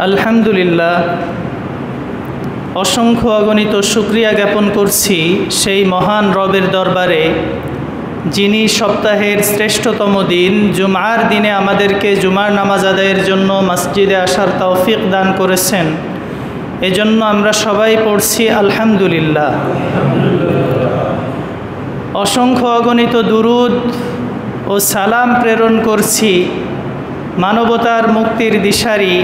আলহামদুলিল্লাহ, অসংখ্য অগণিত শুকরিয়া জ্ঞাপন করছি সেই মহান রবের দরবারে, যিনি সপ্তাহের শ্রেষ্ঠতম দিন জুমার দিনে আমাদেরকে জুমার নামাজ আদায়ের জন্য মসজিদে আসার তৌফিক দান করেছেন। এজন্য আমরা সবাই পড়ছি আলহামদুলিল্লাহ। অসংখ্য অগণিত দুরুদ ও সালাম প্রেরণ করছি মানবতার মুক্তির দিশারি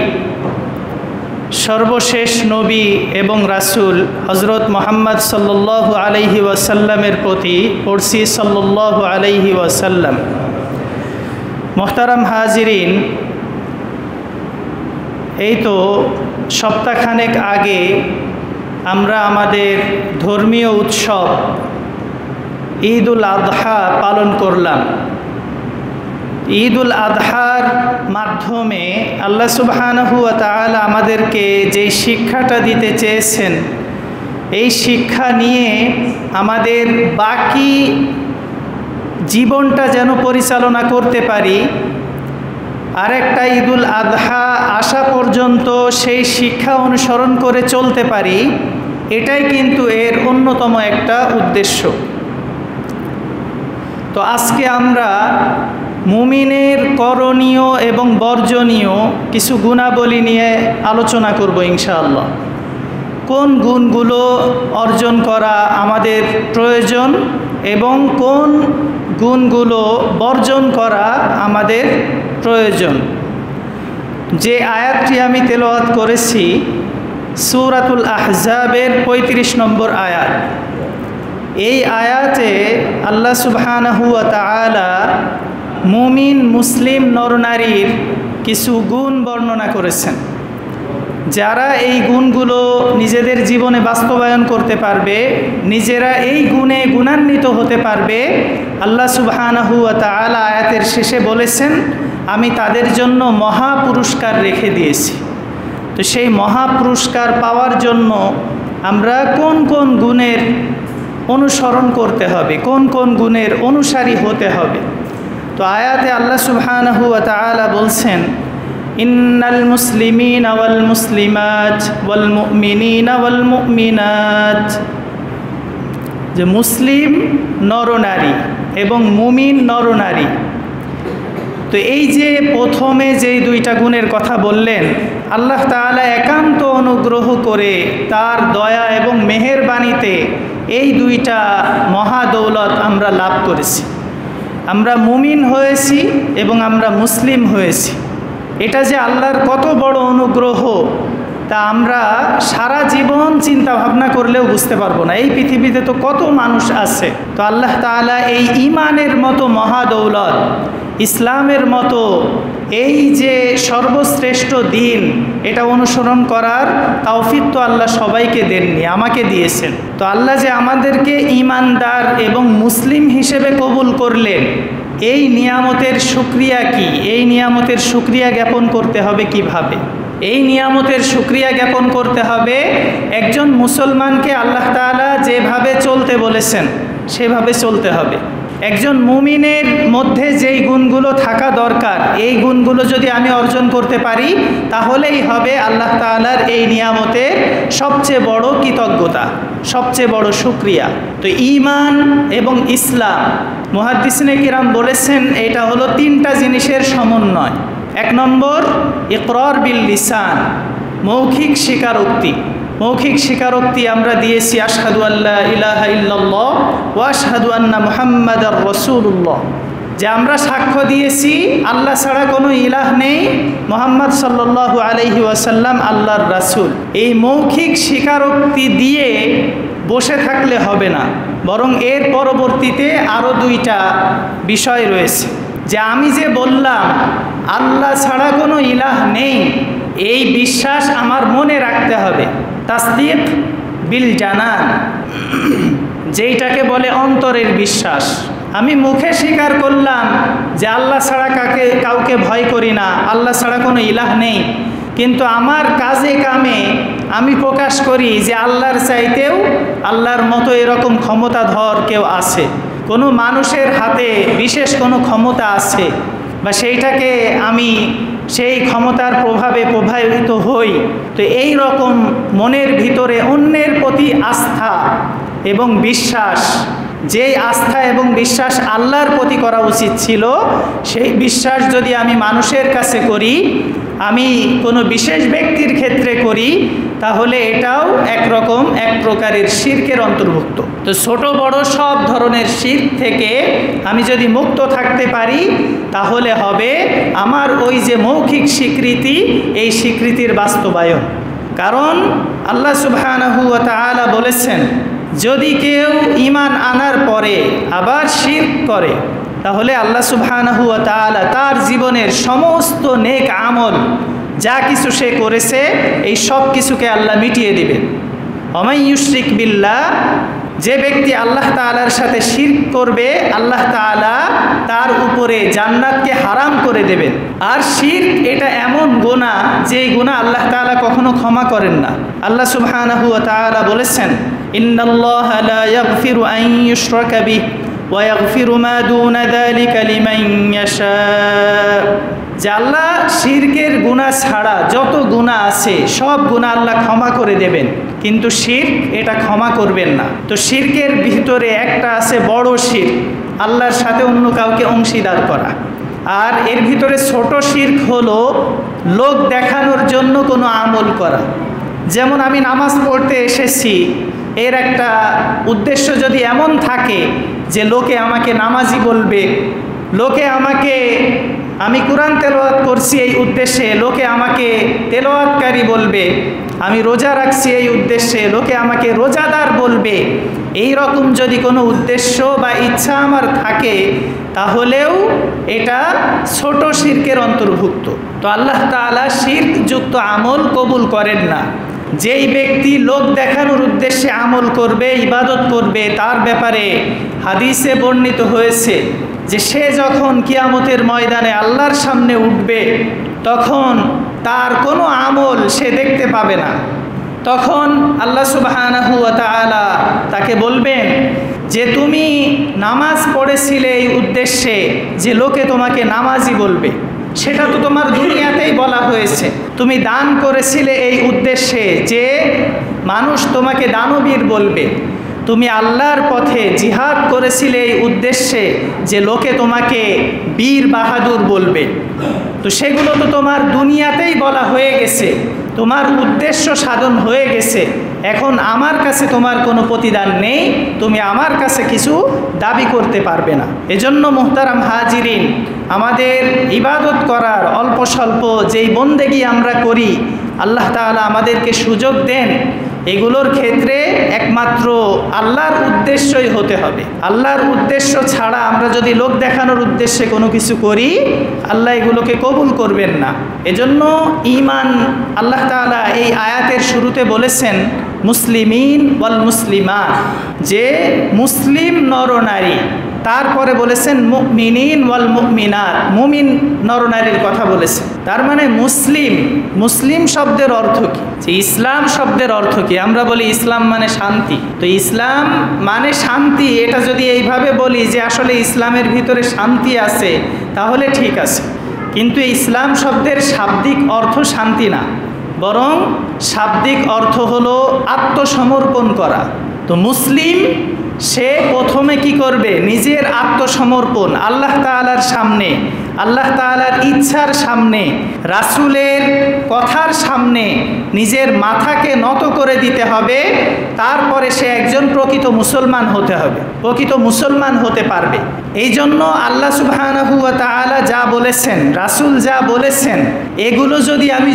সর্বশেষ নবী এবং রাসূল হযরত মুহাম্মদ সাল্লাল্লাহু আলাইহি ওয়াসাল্লামের প্রতি পড়ছি সাল্লাল্লাহু আলাইহি ওয়াসাল্লাম। মোহতারাম হাজিরিন, এই তো সপ্তাহখানেক আগে আমরা আমাদের ধর্মীয় উৎসব ঈদ উল আযহা পালন করলাম। ঈদ উল আযহার মাধ্যমে আল্লাহ সুবহানাহু ওয়া তাআলা আমাদেরকে যেই শিক্ষাটা দিতে চেয়েছেন, এই শিক্ষা নিয়ে আমাদের বাকি জীবনটা যেন পরিচালনা করতে পারি, আরেকটা ঈদ উল আযহা আসা পর্যন্ত সেই শিক্ষা অনুসরণ করে চলতে পারি, এটাই কিন্তু এর অন্যতম একটা উদ্দেশ্য। তো আজকে আমরা মুমিনের করণীয় এবং বর্জনীয় কিছু গুণাবলী নিয়ে আলোচনা করব ইনশাআল্লাহ। কোন গুণগুলো অর্জন করা আমাদের প্রয়োজন এবং কোন গুণগুলো বর্জন করা আমাদের প্রয়োজন। যে আয়াতটি আমি তেলাওয়াত করেছি সূরাতুল আহজাবের ৩৫ নম্বর আয়াত। এই আয়াতে আল্লাহ সুবহানাহু ওয়া তাআলা মুমিন মুসলিম নরনারীর কিছু গুণ বর্ণনা করেছেন। যারা এই গুণগুলো নিজেদের জীবনে বাস্তবায়ন করতে পারবে, নিজেরা এই গুণে গুণান্বিত হতে পারবে, আল্লাহ সুবহানাহু ওয়া তাআলা আয়াতের শেষে বলেছেন, আমি তাদের জন্য মহা পুরস্কার রেখে দিয়েছি। তো সেই মহা পুরস্কার পাওয়ার জন্য আমরা কোন কোন গুণের অনুসরণ করতে হবে, কোন কোন গুণের অনুসারী হতে হবে। তো আয়াতে আল্লাহ সুবহানাহু ওয়া তাআলা বলছেন, ইন্নাল মুসলিমিনা ওয়াল মুসলিমাত ওয়াল মুমিনিনা ওয়াল মুমিনাত, যে মুসলিম নরনারী এবং মুমিন নরনারী। তো এই যে প্রথমে যেই দুইটা গুণের কথা বললেন, আল্লাহ তাআলা একান্ত অনুগ্রহ করে তার দয়া এবং মেহেরবানিতে এই দুইটা মহাদৌলত আমরা লাভ করেছি। আমরা মুমিন হয়েছি এবং আমরা মুসলিম হয়েছি। এটা যে আল্লাহর কত বড় অনুগ্রহ তা আমরা সারা জীবন চিন্তা ভাবনা করলেও বুঝতে পারবো না। এই পৃথিবীতে তো কত মানুষ আছে, তো আল্লাহ তাআলা এই ঈমানের মতো মহাদৌলত, ইসলামের মতো এই যে সর্বশ্রেষ্ঠ দিন, এটা অনুসরণ করার তৌফিক তো আল্লাহ সবাইকে দেননি, আমাকে দিয়েছেন। তো আল্লাহ যে আমাদেরকে ঈমানদার এবং মুসলিম হিসেবে কবুল করলেন, এই নিয়ামতের শুকরিয়া কি? এই নিয়ামতের শুকরিয়া জ্ঞাপন করতে হবে কিভাবে? এই নিয়ামতের শুকরিয়া জ্ঞাপন করতে হবে একজন মুসলমানকে আল্লাহ তাআলা যেভাবে চলতে বলেছেন সেভাবে চলতে হবে। একজন মুমিনের মধ্যে যেই গুণগুলো থাকা দরকার, এই গুণগুলো যদি আমি অর্জন করতে পারি, তাহলেই হবে আল্লাহ তাআলার এই নিয়ামতের সবচেয়ে বড় কৃতজ্ঞতা, সবচেয়ে বড় শুকরিয়া। তো ঈমান এবং ইসলাম, মুহাদ্দিসিনে কিরাম বলেছেন, এটা হলো তিনটা জিনিসের সমন্বয়। এক নম্বর ইকরার বিল লিসান, মৌখিক স্বীকারোক্তি। মৌখিক স্বীকারোক্তি আমরা দিয়েছি আশহাদু আল্লা ইলাহা ইল্লাল্লাহ ওয়া আশহাদু আন্না মুহাম্মাদার রাসূলুল্লাহ, যে আমরা সাক্ষ্য দিয়েছি আল্লাহ ছাড়া কোনো ইলাহ নেই, মুহাম্মদ সাল্লাল্লাহু আলাইহি ওয়াসাল্লাম আল্লাহর রাসূল। এই মৌখিক স্বীকারোক্তি দিয়ে বসে থাকলে হবে না, বরং এর পরবর্তীতে আরও দুইটা বিষয় রয়েছে। যে আমি যে বললাম আল্লাহ ছাড়া কোনো ইলাহ নেই, এই বিশ্বাস আমার মনে রাখতে হবে। তাসদীক বিল জানান, যেইটাকে বলে অন্তরের বিশ্বাস। আমি মুখে স্বীকার করলাম যে আল্লাহ ছাড়া কাউকে ভয় করি না, আল্লাহ ছাড়া কোনো ইলাহ নেই, কিন্তু আমার কাজে কামে আমি প্রকাশ করি যে আল্লাহর চাইতেও আল্লাহর মতো এরকম ক্ষমতাধর কেউ আছে, কোনো মানুষের হাতে বিশেষ কোনো ক্ষমতা আছে, বা সেইটাকে আমি সেই ক্ষমতার প্রভাবে প্রভাবিত হই, তো এই রকম মনের ভিতরে অন্যের প্রতি আস্থা এবং বিশ্বাস, যেই আস্থা এবং বিশ্বাস আল্লাহর প্রতি করা উচিত ছিল, সেই বিশ্বাস যদি আমি মানুষের কাছে করি, আমি কোনো বিশেষ ব্যক্তির ক্ষেত্রে করি, তাহলে এটাও এক প্রকারের শিরকের অন্তর্ভুক্ত। তো ছোট বড় সব ধরনের শিরক থেকে আমি যদি মুক্ত থাকতে পারি, তাহলে হবে আমার ওই যে মৌখিক স্বীকৃতি, এই স্বীকৃতির বাস্তবায়ন। কারণ আল্লাহ সুবহানাহু ওয়া তাআলা বলেছেন, যদি কেউ ঈমান আনার পরে আবার শিরক করে, তাহলে আল্লাহ সুবহানাহু ওয়া তাআলা তার জীবনের সমস্ত নেক আমল যা কিছু সে করেছে এই সব কিছুকে আল্লাহ মিটিয়ে দিবেন। ওমাই ইউশরিক বিল্লাহ, যে ব্যক্তি আল্লাহ তাআলার সাথে শিরক করবে, আল্লাহ তাআলা তার উপরে জান্নাতকে হারাম করে দেবেন। আর শিরক এটা এমন গুনাহ, যেই গুনাহ আল্লাহ তাআলা কখনো ক্ষমা করেন না। আল্লাহ সুবহানাহু ওয়া তাআলা বলেছেন, ইন্নাল্লাহা লা ইয়াগফিরু আন ইউশরাকা বিহি ওয়া ইয়াগফিরু মা দুনা যালিকা লিমান ইয়াশা। যে আল্লাহ শিরকের গুনাহ ছাড়া যত গুনাহ আছে সব গুনাহ আল্লাহ ক্ষমা করে দেবেন, কিন্তু শিরক এটা ক্ষমা করবেন না। তো শিরকের ভিতরে একটা আছে বড় শিরক, আল্লাহর সাথে অন্য কাউকে অংশীদার করা। আর এর ভিতরে ছোট শিরক হলো লোক দেখানোর জন্য কোনো আমল করা। যেমন আমি নামাজ পড়তে এসেছি, এর একটা উদ্দেশ্য যদি এমন থাকে যে লোকে আমাকে নামাজি বলবে, লোকে আমাকে, আমি কোরআন তেলাওয়াত করছি এই উদ্দেশ্যে লোকে আমাকে তেলাওয়াতকারী বলবে, আমি রোজা রাখছি এই উদ্দেশ্যে লোকে আমাকে রোজাদার বলবে, এই রকম যদি কোনো উদ্দেশ্য বা ইচ্ছা আমার থাকে, তাহলেও এটা ছোট শিরকের অন্তর্ভুক্ত। তো আল্লাহ তাআলা শিরকযুক্ত আমল কবুল করেন না। যেই ব্যক্তি লোক দেখানোর উদ্দেশ্যে আমল করবে, ইবাদত করবে, তার ব্যাপারে হাদিসে বর্ণিত হয়েছে যে সে যখন কিয়ামতের ময়দানে আল্লাহর সামনে উঠবে, তখন তার কোনো আমল সে দেখতে পাবে না। তখন আল্লাহ সুবহানাহু ওয়া তাআলা তাকে বলবেন যে তুমি নামাজ পড়েছিলে এই উদ্দেশ্যে যে লোকে তোমাকে নামাজি বলবে, সেটা তো তোমার দুনিয়াতেই বলা হয়েছে। তুমি দান করেছিলে এই উদ্দেশ্যে যে মানুষ তোমাকে দানবীর বলবে। তুমি আল্লাহর পথে জিহাদ করেছিলে এই উদ্দেশ্যে যে লোকে তোমাকে বীর বাহাদুর বলবে। তো সেগুলো তো তোমার দুনিয়াতেই বলা হয়ে গেছে, তোমার উদ্দেশ্য সাধন হয়ে গেছে। এখন আমার কাছে তোমার কোনো প্রতিদান নেই, তুমি আমার কাছে কিছু দাবি করতে পারবে না। এজন্য মুহতারাম হাজিরিন, আমাদের ইবাদত করার অল্প স্বল্প যেই বন্দেগী আমরা করি, আল্লাহ তাআলা আমাদেরকে সুযোগ দেন, এগুলোর ক্ষেত্রে একমাত্র আল্লাহর উদ্দেশ্যই হতে হবে। আল্লাহর উদ্দেশ্য ছাড়া আমরা যদি লোক দেখানোর উদ্দেশ্যে কোনো কিছু করি, আল্লাহ এগুলোকে কবুল করবেন না। এজন্য ঈমান, আল্লাহ তাআলা এই আয়াতের শুরুতে বলেছেন মুসলিমিন ওয়াল মুসলিমাত, যে মুসলিম নরনারী। তারপরে বলেছেন মুমিনিন ওয়াল মুমিনাত, মুমিন নরনারীর কথা বলেছেন। তার মানে মুসলিম, মুসলিম শব্দের অর্থ কি? যে ইসলাম শব্দের অর্থ কি? আমরা বলি ইসলাম মানে শান্তি। তো ইসলাম মানে শান্তি, এটা যদি এইভাবে বলি যে আসলে ইসলামের ভিতরে শান্তি আছে, তাহলে ঠিক আছে। কিন্তু ইসলাম শব্দের শাব্দিক অর্থ শান্তি না, বরং শাব্দিক অর্থ হলো আত্মসমর্পণ করা। তো মুসলিম সে প্রথমে কি করবে? নিজের আত্মসমর্পণ আল্লাহ তাআলার সামনে, আল্লাহ তাআলার ইচ্ছার সামনে, রাসূলের কথার সামনে নিজের মাথাকে নত করে দিতে হবে। তারপরে সে একজন প্রকৃত মুসলমান হতে হবে, প্রকৃত মুসলমান হতে পারবে। এই জন্য আল্লাহ সুবহানাহু ওয়া তাআলা যা বলেছেন, রাসূল যা বলেছেন, এগুলো যদি আমি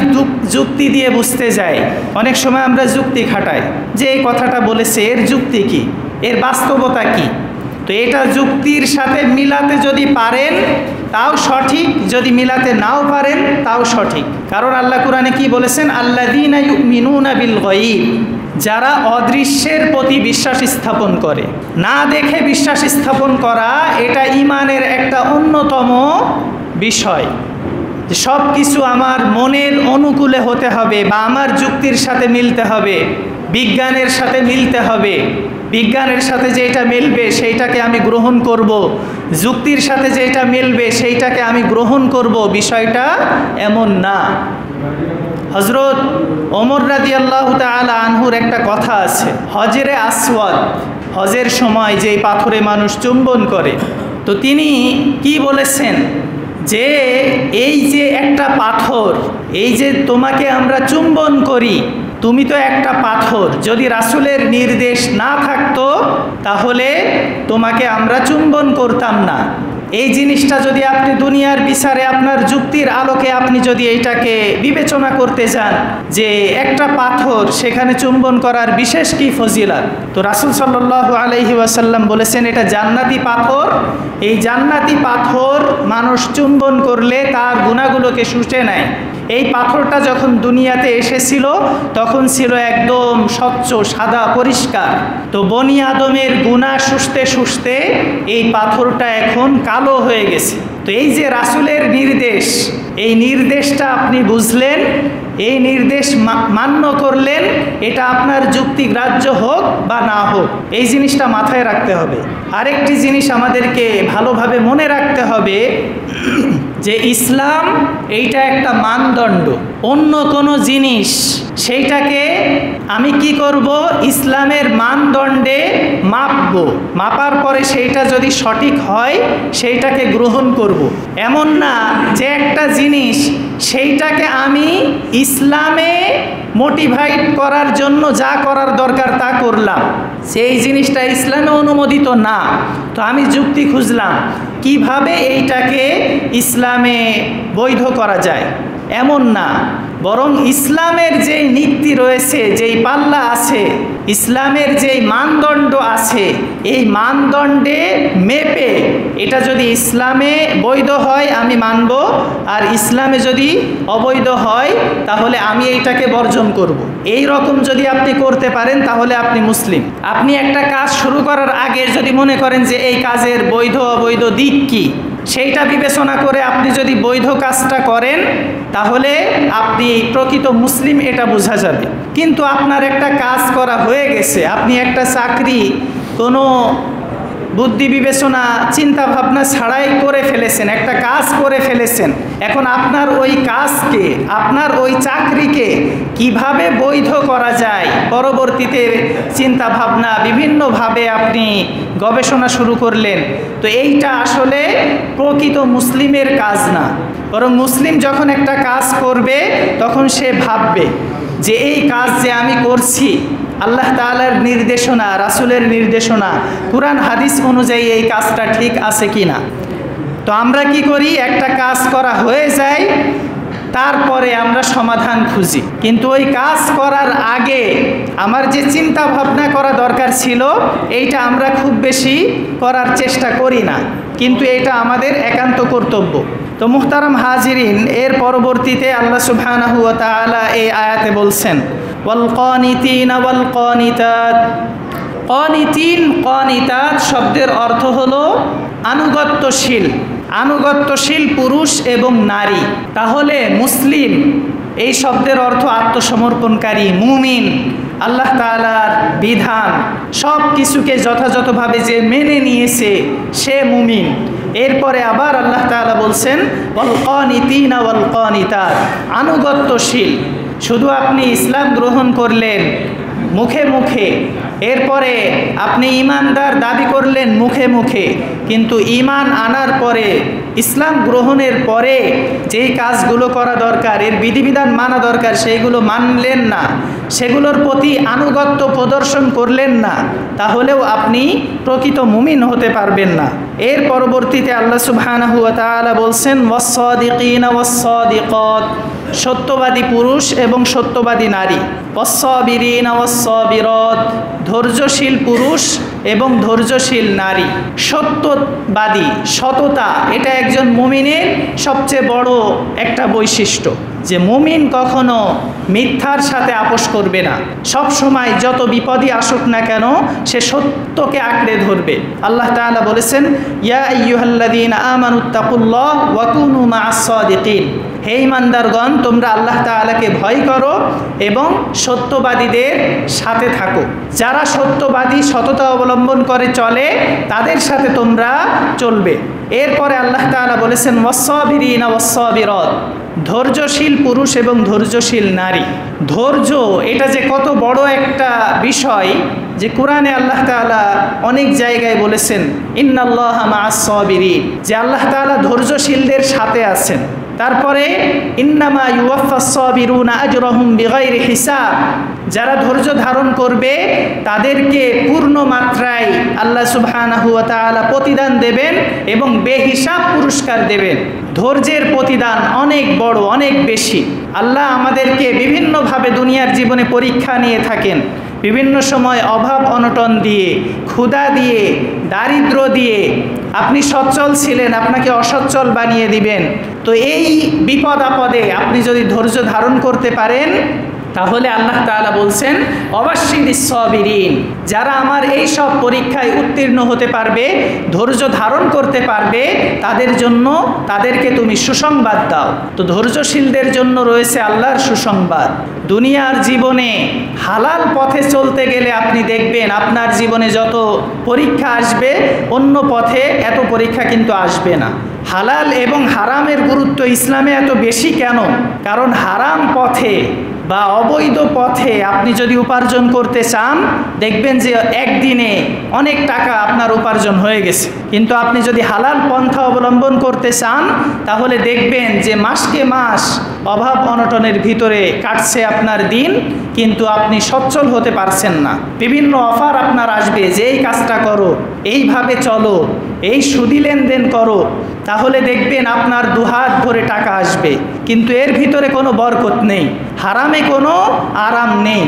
যুক্তি দিয়ে বুঝতে যাই, অনেক সময় আমরা যুক্তি খাটাই যে এই কথাটা বলেছে, এর যুক্তি কি, এর বাস্তবতা কি। তো এটা যুক্তির সাথে মিলাতে যদি পারেন তাও সঠিক, যদি মিলাতে নাও পারেন তাও সঠিক। কারণ আল্লাহ কোরআনে কি বলেছেন? আল্লাযীনা ইউমিনুনা বিল গায়ব, যারা অদৃশ্যের প্রতি বিশ্বাস স্থাপন করে। না দেখে বিশ্বাস স্থাপন করা এটা ঈমানের একটা অন্যতম বিষয়। যে সব কিছু আমার মনের অনুকূলে হতে হবে বা আমার যুক্তির সাথে মিলতে হবে, বিজ্ঞানের সাথে মিলতে হবে, বিজ্ঞানের সাথে যেটা মিলবে সেইটাকে আমি গ্রহণ করব, যুক্তির সাথে যেটা মিলবে সেইটাকে আমি গ্রহণ করব, বিষয়টা এমন না। হযরত ওমর রাদিয়াল্লাহু তাআলা আনহুর একটা কথা আছে, হজরে আসওয়াদ, হজের সময় যেই পাথরে মানুষ চুম্বন করে, তো তিনি কি বলেছেন যে এই যে একটা পাথর, এই যে তোমাকে আমরা চুম্বন করি, তুমি তো একটা পাথর, যদি রাসূলের নির্দেশ না থাকতো তাহলে তোমাকে আমরা চুম্বন করতাম না। এই জিনিসটা যদি আপনি দুনিয়ার বিচারে আপনার যুক্তির আলোকে আপনি যদি এইটাকে বিবেচনা করতে যান যে একটা পাথর, সেখানে চুম্বন করার বিশেষ কি ফজিলত, তো রাসূল সাল্লাল্লাহু আলাইহি ওয়াসাল্লাম বলেছেন এটা জান্নাতি পাথর। এই জান্নাতি পাথর মানুষ চুম্বন করলে তার গুনাহগুলোকে শুষে নেয়। এই পাথরটা যখন দুনিয়াতে এসেছিল তখন ছিল একদম স্বচ্ছ সাদা পরিষ্কার, তো বনি আদমের গুনাহ শুষতে শুষতে এই পাথরটা এখন কালো হয়ে গেছে। তো এই যে রাসূলের নির্দেশ, এই নির্দেশটা আপনি বুঝলেন, এই নির্দেশ মান্য করলেন, এটা আপনার যুক্তিগ্রাহ্য হোক বা না হোক, এই জিনিসটা মাথায় রাখতে হবে। আরেকটি জিনিস আমাদেরকে ভালোভাবে মনে রাখতে হবে যে ইসলাম এইটা একটা মানদণ্ড, অন্য কোনো জিনিস সেইটাকে আমি কি করব, ইসলামের মানদণ্ডে মাপবো, মাপার পরে সেইটা যদি সঠিক হয় সেইটাকে গ্রহণ করব। এমন না যে একটা জিনিস সেইটাকে আমি ইসলামে মোটিভেট করার জন্য যা করার দরকার তা করলাম, সেই জিনিসটা ইসলামে অনুমোদিত না, তো আমি যুক্তি খুঁজলাম কিভাবে এইটাকে ইসলামে বৈধ করা যায়, এমন না। বরং ইসলামের যেই নীতি রয়েছে, যেই পাল্লা আছে, ইসলামের যেই মানদণ্ড আছে, এই মানদণ্ডে মেপে এটা যদি ইসলামে বৈধ হয় আমি মানব, আর ইসলামে যদি অবৈধ হয় তাহলে আমি এইটাকে বর্জন করব। এই রকম যদি আপনি করতে পারেন তাহলে আপনি মুসলিম। আপনি একটা কাজ শুরু করার আগে যদি মনে করেন যে এই কাজের বৈধ অবৈধ দিক কী, সেইটা বিবেচনা করে আপনি যদি বৈধ কাজটা করেন তাহলে আপনি প্রকৃত মুসলিম, এটা বোঝা যাবে। কিন্তু আপনার একটা কাজ করা হয়ে গেছে, আপনি একটা চাকরি কোনো বুদ্ধি বিবেচনা চিন্তা ভাবনা ছাড়াই করে ফেলেছেন, একটা কাজ করে ফেলেছেন, এখন আপনার ওই কাজকে, আপনার ওই চাকরিকে কিভাবে বৈধ করা যায়, পরবর্তীতে চিন্তা ভাবনা বিভিন্নভাবে আপনি গবেষণা শুরু করলেন, তো এইটা আসলে প্রকৃত মুসলিমের কাজ না। বরং মুসলিম যখন একটা কাজ করবে তখন সে ভাববে যে এই কাজ যে আমি করছি আল্লাহ তাআলার নির্দেশনা, রাসূলের নির্দেশনা, কুরআন হাদিস অনুযায়ী এই কাজটা ঠিক আছে কি না। তো আমরা কি করি, একটা কাজ করা হয়ে যায় তারপরে আমরা সমাধান খুঁজি, কিন্তু ওই কাজ করার আগে আমার যে চিন্তা ভাবনা করা দরকার ছিল এইটা আমরা খুব বেশি করার চেষ্টা করি না, কিন্তু এটা আমাদের একান্ত কর্তব্য। তো মুহতারাম হাজিরিন, এর পরবর্তীতে আল্লাহ সুবহানাহু ওয়া তাআলা এই আয়াতে বলছেন ওয়াল কানিতিনা ওয়াল কানিতাত। কানিতিন, কানিতাত শব্দের অর্থ হলো আনুগত্যশীল, আনুগত্যশীল পুরুষ এবং নারী। তাহলে মুসলিম এই শব্দের অর্থ আত্মসমর্পণকারী, মুমিন, আল্লাহ তাআলার বিধান সব কিছুকে যথাযথভাবে যে মেনে নিয়েছে সে মুমিন। এরপরে আবার আল্লাহ তাআলা বলছেন ওয়াল কানিতিনা ওয়াল কানিতাত, আনুগত্যশীল। শুধু আপনি ইসলাম গ্রহণ করলেন মুখে মুখে, এরপরে আপনি ঈমানদার দাবি করলেন মুখে মুখে, কিন্তু ঈমান আনার পরে, ইসলাম গ্রহণের পরে যেই কাজগুলো করা দরকার, এর বিধিবিধান মানা দরকার, সেইগুলো মানলেন না, সেগুলোর প্রতি আনুগত্য প্রদর্শন করলেন না, তাহলেও আপনি প্রকৃত মুমিন হতে পারবেন না। এর পরবর্তীতে আল্লাহ সুবহানাহু ওয়া তাআলা বলছেন ওয়াস-সাদিকিনা ওয়াস-সাদিকাত, সত্যবাদী পুরুষ এবং সত্যবাদী নারী, ওয়াস-সাবিরিনা ওয়াস-সাবিরাত, ধৈর্যশীল পুরুষ এবং ধৈর্যশীল নারী। সত্যবাদী, সততা, এটা একজন মুমিনের সবচেয়ে বড় একটা বৈশিষ্ট্য, যে মুমিন কখনো মিথ্যার সাথে আপোষ করবে না, সব সময় যত বিপদই আসুক না কেন সে সত্যকে আঁকড়ে ধরবে। আল্লাহ তাআলা বলেছেন ইয়া আইয়ুহাল্লাযীনা আমানুত্তাকুল্লাহ ওয়া কুনু মা'আস সাদিকিন, হে ঈমানদারগণ, তোমরা আল্লাহ তাআলাকে ভয় করো এবং সত্যবাদীদের সাথে থাকো। যারা সত্যবাদী, সততা অবলম্বন করে চলে, তাদের সাথে তোমরা চলবে। এরপরে আল্লাহ তাআলা বলেছেন ওয়াস-সাবিরিনা ওয়াস-সাবিরাত, ধৈর্যশীল পুরুষ এবং ধৈর্যশীল নারী। ধৈর্য এটা যে কত বড় একটা বিষয়, যে কোরআনে আল্লাহ তাআলা অনেক জায়গায় বলেছেন ইন্নাল্লাহা মা'আস-সাবিরিন, যে আল্লাহ তাআলা ধৈর্যশীলদের সাথে আছেন। তারপরে ইন্নামা ইউওয়াফাস-সাবিরুনা আজরাহুম বিগাইরি হিসাব, যারা ধৈর্য ধারণ করবে তাদেরকে পূর্ণ মাত্রায় আল্লাহ সুবহানাহু ওয়া তাআলা প্রতিদান দেবেন এবং বেহিসাব পুরস্কার দেবেন। ধৈর্যের প্রতিদান অনেক বড়, অনেক বেশি। আল্লাহ আমাদেরকে বিভিন্নভাবে দুনিয়ার জীবনে পরীক্ষা নিয়ে থাকেন, বিভিন্ন সময় অভাব অনটন দিয়ে, ক্ষুধা দিয়ে, দারিদ্র দিয়ে। আপনি সচ্ছল ছিলেন, আপনাকে অসচ্ছল বানিয়ে দিবেন। তো এই বিপদ আপদে আপনি যদি ধৈর্য ধারণ করতে পারেন, তাহলে আল্লাহ তাআলা বলছেন অবাশশিরিস সাবিরিন, যারা আমার এই সব পরীক্ষায় উত্তীর্ণ হতে পারবে, ধৈর্য ধারণ করতে পারবে, তাদের জন্য তাদেরকে তুমি সুসংবাদ দাও। তো ধৈর্যশীলদের জন্য রয়েছে আল্লাহর সুসংবাদ। দুনিয়ার জীবনে হালাল পথে চলতে গেলে আপনি দেখবেন আপনার জীবনে যত পরীক্ষা আসবে, অন্য পথে এত পরীক্ষা কিন্তু আসবে না। হালাল এবং হারামের গুরুত্ব ইসলামে এত বেশি কেন? কারণ হারাম পথে বা অবৈধ পথে আপনি যদি উপার্জন করতে চান, দেখবেন যে একদিনে অনেক টাকা আপনার উপার্জন হয়ে গেছে। কিন্তু আপনি যদি হালাল পন্থা অবলম্বন করতে চান, তাহলে দেখবেন যে মাসকে মাস অভাব অনটনের ভিতরে কাটছে আপনার দিন, কিন্তু আপনি সচ্ছল হতে পারছেন না। বিভিন্ন অফার আপনার আসবে যে এই কাজটা করো, এইভাবে চলো, এই সুদি লেনদেন করো, তাহলে দেখবেন আপনার দুহাত ভরে টাকা আসবে, কিন্তু এর ভিতরে কোনো বরকত নেই, হারামে কোনো আরাম নেই।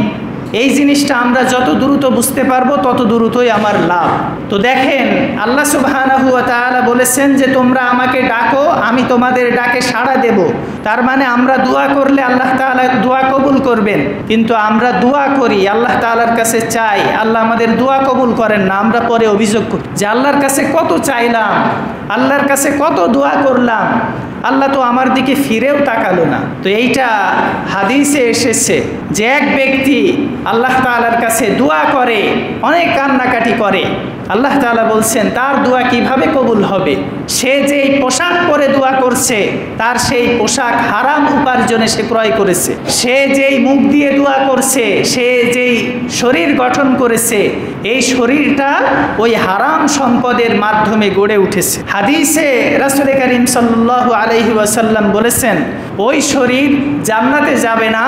এই জিনিসটা আমরা যত দ্রুত বুঝতে পারবো তত দ্রুতই আমার লাভ। তো দেখেন আল্লাহ সুবহানাহু ওয়া তাআলা বলেছেন যে তোমরা আমাকে ডাকো, আমি তোমাদের ডাকে সাড়া দেব। তার মানে আমরা দোয়া করলে আল্লাহ তাআলা দোয়া কবুল করবেন। কিন্তু আমরা দোয়া করি, আল্লাহ তাআলার কাছে চাই, আল্লাহ আমাদের দোয়া কবুল করেন না। আমরা পরে অভিযোগ করি যে আল্লাহর কাছে কত চাইলাম, আল্লাহর কাছে কত দোয়া করলাম, আল্লাহ তো আমার দিকে ফিরেও তাকালো না। তো এইটা হাদিসে এসেছে যে এক ব্যক্তি আল্লাহ তাআলার কাছে দোয়া করে, অনেক কান্নাকাটি করে, আল্লাহ তাআলা বলছেন তার দোয়া কিভাবে কবুল হবে? সে যেই পোশাক পরে দোয়া করছে, তার সেই পোশাক হারাম উপার্জনে সে ক্রয় করেছে। সে যেই মুখ দিয়ে দোয়া করছে, সে যেই শরীর গঠন করেছে, এই শরীরটা ওই হারাম সম্পদের মাধ্যমে গড়ে উঠেছে। হাদিসে রাসূল করিম সাল্লাল্লাহু আলাইহি ওয়াসাল্লাম বলেছেন ওই শরীর জান্নাতে যাবে না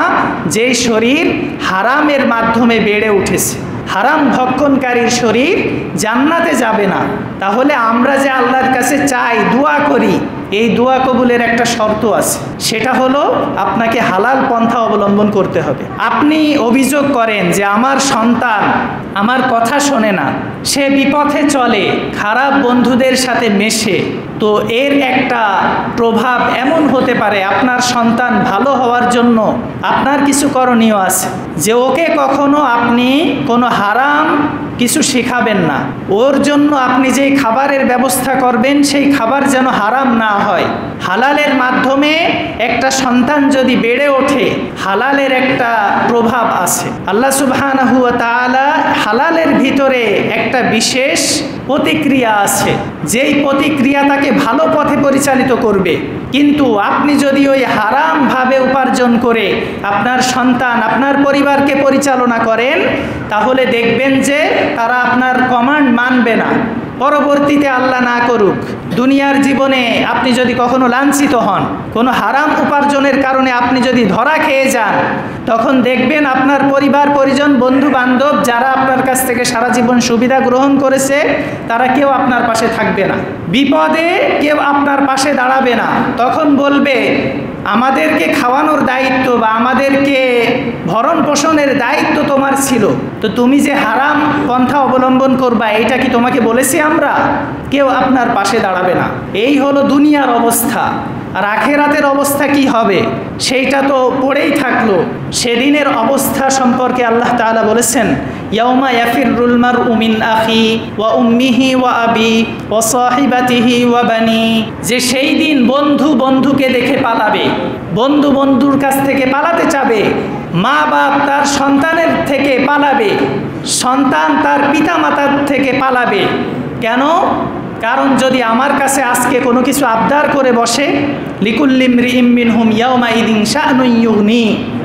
যেই শরীর হারামের মাধ্যমে বেড়ে উঠেছে। হারাম ভক্ষণকারীর শরীর জান্নাতে যাবে না। তাহলে আমরা যে আল্লাহর কাছে চাই, দোয়া করি, এই দোয়া কবুলের একটা শর্ত আছে, সেটা হলো আপনাকে হালাল পন্থা অবলম্বন করতে হবে। আপনি অভিযোগ করেন যে আমার সন্তান আমার কথা শোনে না, সে বিপথে চলে, খারাপ বন্ধুদের সাথে মেশে, তো এর একটা প্রভাব এমন হতে পারে আপনার সন্তান ভালো হওয়ার জন্য আপনার কিছু করণীয় আছে, যে ওকে কখনো আপনি কোনো হারাম কিছু শেখাবেন না। ওর জন্য আপনি যেই খাবারের ব্যবস্থা করবেন সেই খাবার যেন হারাম না হয়। হালালের মাধ্যমে একটা সন্তান যদি বেড়ে ওঠে, হালালের একটা প্রভাব আছে। আল্লাহ সুবহানাহু ওয়া তাআলা হালালের ভিতরে একটা বিশেষ প্রতিক্রিয়া আছে, যেই প্রতিক্রিয়া তাকে ভালো পথে পরিচালিত করবে। কিন্তু আপনি যদি ওই হারামভাবে উপার্জন করে আপনার সন্তান, আপনার পরিবারকে পরিচালনা করেন, তাহলে দেখবেন যে তারা আপনার কমান্ড মানবে না। পরবর্তীতে আল্লাহ না করুক, দুনিয়ার জীবনে আপনি যদি কখনো লাঞ্ছিত হন, কোনো হারাম উপার্জনের কারণে আপনি যদি ধরা খেয়ে যান, তখন দেখবেন আপনার পরিবার পরিজন, বন্ধু বান্ধব যারা আপনার কাছ থেকে সারা জীবন সুবিধা গ্রহণ করেছে, তারা কেউ আপনার পাশে থাকবে না। বিপদে কেউ আপনার পাশে দাঁড়াবে না। তখন বলবে আমাদেরকে খাওয়ানোর দায়িত্ব বা আমাদেরকে ভরণ পোষণের দায়িত্ব তোমার ছিল, তো তুমি যে হারাম পন্থা অবলম্বন করবা এটা কি তোমাকে বলেছি আমরা? কেউ আপনার পাশে দাঁড়াবে না। এই হলো দুনিয়ার অবস্থা। আর আখেরাতের অবস্থা কি হবে সেইটা তো পড়েই থাকলো। সেদিনের অবস্থা সম্পর্কে আল্লাহ তাআলা বলেছেন, ইয়াউমা ইয়াফিরুল মারউ মিন আখি ওয়া উম্মিহি ওয়া আবি ওয়া সাহিবাতিহি ওয়া বানি, যে সেই দিন বন্ধু বন্ধুকে দেখে পালাবে, বন্ধু বন্ধুর কাছ থেকে পালাতে চাবে, মা বাপ তার সন্তানের থেকে পালাবে, সন্তান তার পিতামাতার থেকে পালাবে। কেন? কারণ যদি আমার কাছে আজকে কোনো কিছু আবদার করে বসে, লিকুল্লি ইমরিইম মিনহুম ইয়াউমাইযিন শা'নুন ইউগনি,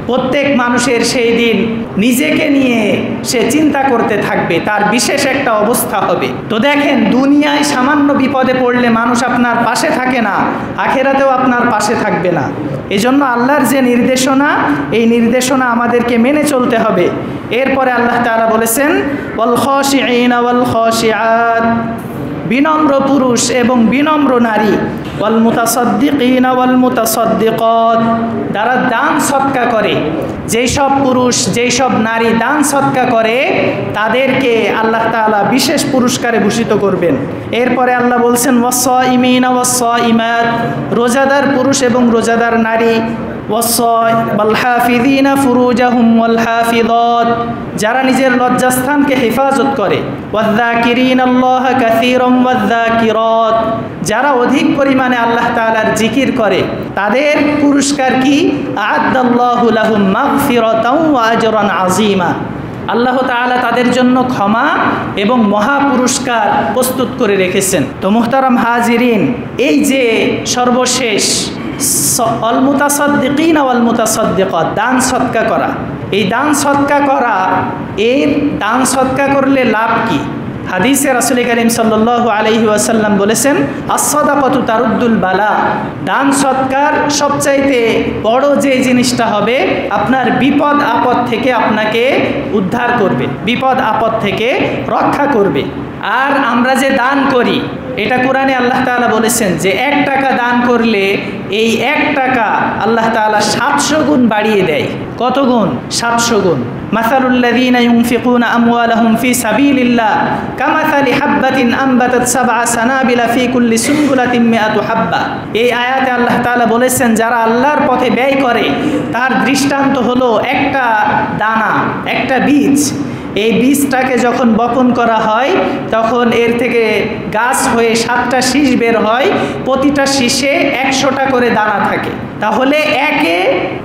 প্রত্যেক মানুষের সেই দিন নিজেকে নিয়ে সে চিন্তা করতে থাকবে, তার বিশেষ একটা অবস্থা হবে। তো দেখেন, দুনিয়ায় সামান্য বিপদে পড়লে মানুষ আপনার পাশে থাকে না, আখেরাতেও আপনার পাশে থাকবে না। এজন্য আল্লাহর যে নির্দেশনা, এই নির্দেশনা আমাদেরকে মেনে চলতে হবে। এরপরে আল্লাহ তাআলা বলেছেন, ওয়াল খাশিঈনা ওয়াল খাশিআত, বিনম্র পুরুষ এবং বিনম্র নারী, ওয়াল মুতাসাদ্দিকিনা ওয়াল মুতাসাদ্দিকাত, যারা দান সদকা করে, যেই সব পুরুষ যেই সব নারী দান সদকা করে তাদেরকে আল্লাহ তাআলা বিশেষ পুরস্কারে ভূষিত করবেন। এরপরে আল্লাহ বলছেন, ওয়াস-সাইমিনা ওয়াস-সাইমাত, রোজাদার পুরুষ এবং রোজাদার নারী, ওয়াল-হাফিযিনা ফুরুজাহুম ওয়াল-হাফিযাত, যারা নিজের লজ্জাস্থানকে হেফাজত করে, ওয়ায-যাকিরিনাল্লাহা কাসীরাম ওয়ায-যাকিরাত, যারা অধিক পরিমাণে আল্লাহ তাআলার জিকির করে তাদের পুরস্কার কি? আ'আদ্দাল্লাহু লাহুম মাগফিরাতাও ওয়া আজরান আযীমা, আল্লাহ তাআলা তাদের জন্য ক্ষমা এবং মহা পুরস্কার প্রস্তুত করে রেখেছেন। তো মুহতারাম হাজিরিন, এই যে সর্বশেষ আল মুতাসাদ্দিকিনা ওয়াল মুতাসাদ্দিকাত, দান সদকা করা, এই দান সদকা করা, এর দান সদকা করলে লাভ কি? হাদিসে রাসূল করিম সাল্লাল্লাহু আলাইহি ওয়াসাল্লাম বলেছেন, আস-সাদাকাতু তারুদ্দুল বালা, দান সৎকার সবচাইতে বড় যে জিনিসটা হবে, আপনার বিপদ আপদ থেকে আপনাকে উদ্ধার করবে, বিপদ আপদ থেকে রক্ষা করবে। আর আমরা যে দান করি, এটা কোরআনে আল্লাহ তাআলা বলেছেন যে 1 টাকা দান করলে এই 1 টাকা আল্লাহ তাআলা 700 গুণ বাড়িয়ে দেয়। কত গুণ? 700 গুণ। মাসালুল্লাযীনা ইউনফিকুনা আমওয়ালাহুম ফি সাবিলিল্লাহ কামাসালি হাববাতিন আনবাতাত সাবআ সানাবিলা ফি কুল্লি সুনবুলাতিন মিআতু হাব্বা। এই আয়াতে আল্লাহ তাআলা বলেছেন, যারা আল্লাহর পথে ব্যয় করে তার দৃষ্টান্ত হলো একটা দানা, একটা বীজ। এই বীজটাকে যখন বপন করা হয় তখন এর থেকে গাছ হয়ে 7টা শীষ বের হয়, প্রতিটা শীষে 100টা করে দানা থাকে। তাহলে একে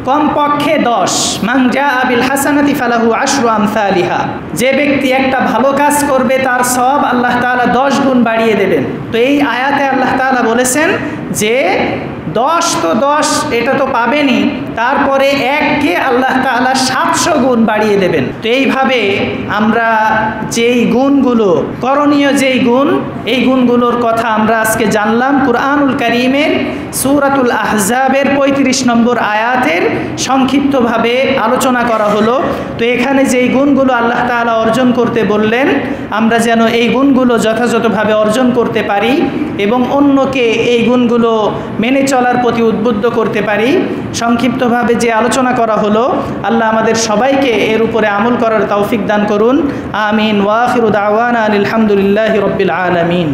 কমপক্ষে 10, মান জাআ বিল হাসানাতি ফালাহু আশরু আমসালিহা, যে ব্যক্তি একটা ভালো কাজ করবে তার সওয়াব আল্লাহ তাআলা 10 গুণ বাড়িয়ে দেবেন। তো এই আয়াতে আল্লাহ তাআলা বলেছেন যে 10 তো 10 এটা তো পাবেনই, তারপরে 1কে আল্লাহ তাআলা 700 গুণ বাড়িয়ে দেবেন। তো এইভাবে আমরা যেই গুণগুলো, করণীয় যেই গুণ, এই গুণগুলোর কথা আমরা আজকে জানলাম। কুরআনুল কারীমের সূরাতুল আহজাবের 35 নম্বর আয়াতের সংক্ষিপ্তভাবে আলোচনা করা হলো। তো এখানে যেই গুণগুলো আল্লাহ তাআলা অর্জন করতে বললেন, আমরা যেন এই গুণগুলো যথাযথভাবে অর্জন করতে পারি এবং অন্যকে এই গুণগুলো মেনে চলার প্রতি উদ্বুদ্ধ করতে পারি। সংক্ষিপ্তভাবে যে আলোচনা করা হলো, আল্লাহ আমাদের সবাইকে এর উপরে আমল করার তৌফিক দান করুন। আমিন। ওয়া আখিরু দাওয়ানা আলহামদুলিল্লাহি রাব্বিল আলামিন।